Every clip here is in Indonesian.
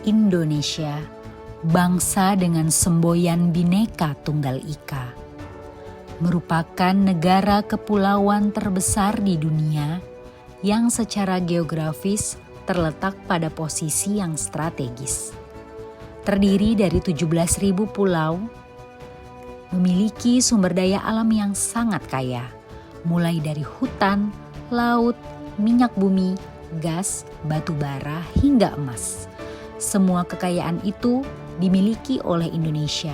Indonesia, bangsa dengan semboyan Bhinneka Tunggal Ika, merupakan negara kepulauan terbesar di dunia yang secara geografis terletak pada posisi yang strategis. Terdiri dari 17.000 pulau, memiliki sumber daya alam yang sangat kaya, mulai dari hutan, laut, minyak bumi, gas, batu bara, hingga emas. Semua kekayaan itu dimiliki oleh Indonesia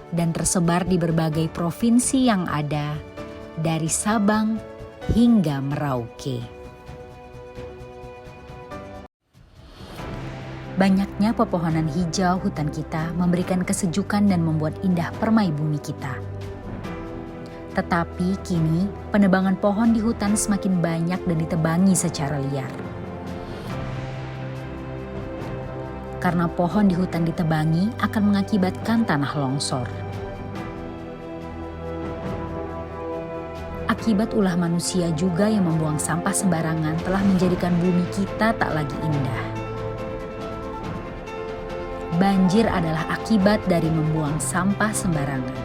dan tersebar di berbagai provinsi yang ada, dari Sabang hingga Merauke. Banyaknya pepohonan hijau hutan kita memberikan kesejukan dan membuat indah permai bumi kita. Tetapi kini penebangan pohon di hutan semakin banyak dan ditebangi secara liar. Karena pohon di hutan ditebangi akan mengakibatkan tanah longsor. Akibat ulah manusia juga yang membuang sampah sembarangan telah menjadikan bumi kita tak lagi indah. Banjir adalah akibat dari membuang sampah sembarangan.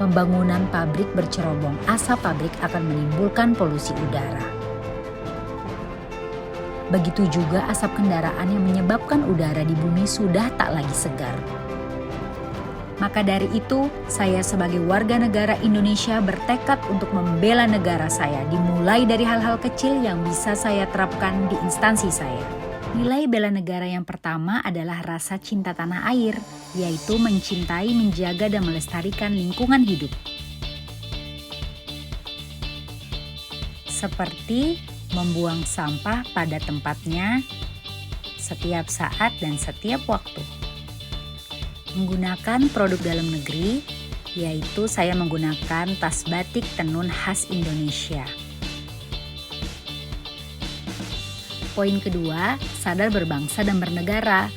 Pembangunan pabrik bercerobong asap pabrik akan menimbulkan polusi udara. Begitu juga asap kendaraan yang menyebabkan udara di bumi sudah tak lagi segar. Maka dari itu, saya sebagai warga negara Indonesia bertekad untuk membela negara saya, dimulai dari hal-hal kecil yang bisa saya terapkan di instansi saya. Nilai bela negara yang pertama adalah rasa cinta tanah air, yaitu mencintai, menjaga, dan melestarikan lingkungan hidup. Seperti membuang sampah pada tempatnya setiap saat dan setiap waktu. Menggunakan produk dalam negeri, yaitu saya menggunakan tas batik tenun khas Indonesia. Poin kedua, sadar berbangsa dan bernegara,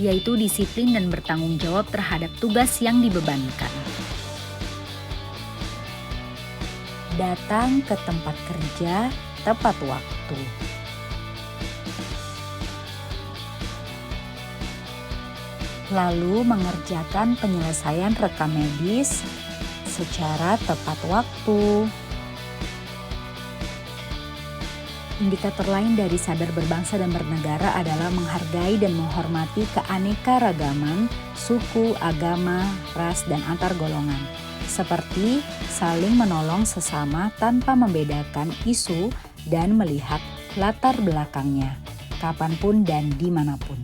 yaitu disiplin dan bertanggung jawab terhadap tugas yang dibebankan. Datang ke tempat kerja tepat waktu. Lalu mengerjakan penyelesaian rekam medis secara tepat waktu. Indikator lain dari sadar berbangsa dan bernegara adalah menghargai dan menghormati keanekaragaman suku, agama, ras, dan antar golongan. Seperti saling menolong sesama tanpa membedakan isu dan melihat latar belakangnya, kapanpun dan dimanapun.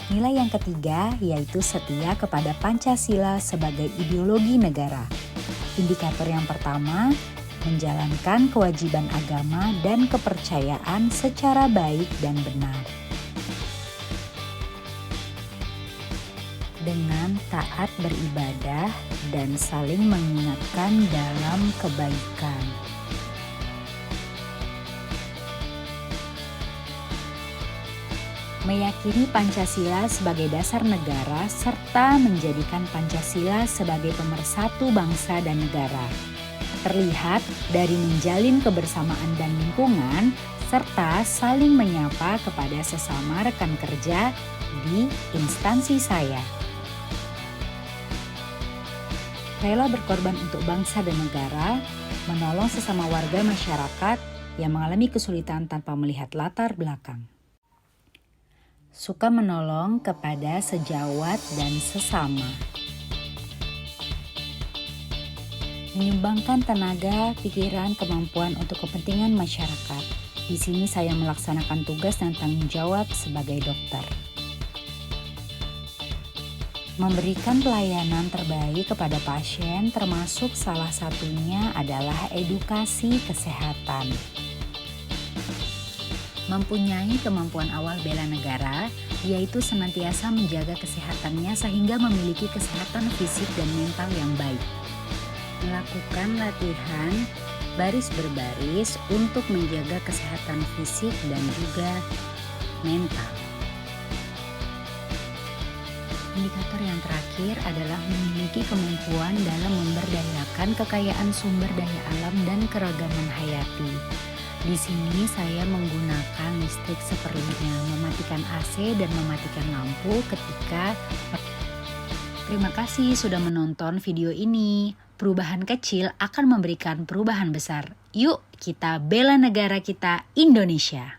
Nilai yang ketiga yaitu setia kepada Pancasila sebagai ideologi negara. Indikator yang pertama, menjalankan kewajiban agama dan kepercayaan secara baik dan benar. Dengan taat beribadah dan saling mengingatkan dalam kebaikan. Meyakini Pancasila sebagai dasar negara serta menjadikan Pancasila sebagai pemersatu bangsa dan negara. Terlihat dari menjalin kebersamaan dan lingkungan serta saling menyapa kepada sesama rekan kerja di instansi saya. Rela berkorban untuk bangsa dan negara, menolong sesama warga masyarakat yang mengalami kesulitan tanpa melihat latar belakang. Suka menolong kepada sejawat dan sesama. Menyumbangkan tenaga, pikiran, kemampuan untuk kepentingan masyarakat. Di sini saya melaksanakan tugas dan tanggung jawab sebagai dokter. Memberikan pelayanan terbaik kepada pasien, termasuk salah satunya adalah edukasi kesehatan. Mempunyai kemampuan awal bela negara, yaitu senantiasa menjaga kesehatannya sehingga memiliki kesehatan fisik dan mental yang baik. Melakukan latihan baris berbaris untuk menjaga kesehatan fisik dan juga mental. Indikator yang terakhir adalah memiliki kemampuan dalam memberdayakan kekayaan sumber daya alam dan keragaman hayati. Di sini saya menggunakan listrik seperlunya, mematikan AC dan mematikan lampu ketika. Terima kasih sudah menonton video ini. Perubahan kecil akan memberikan perubahan besar. Yuk kita bela negara kita, Indonesia.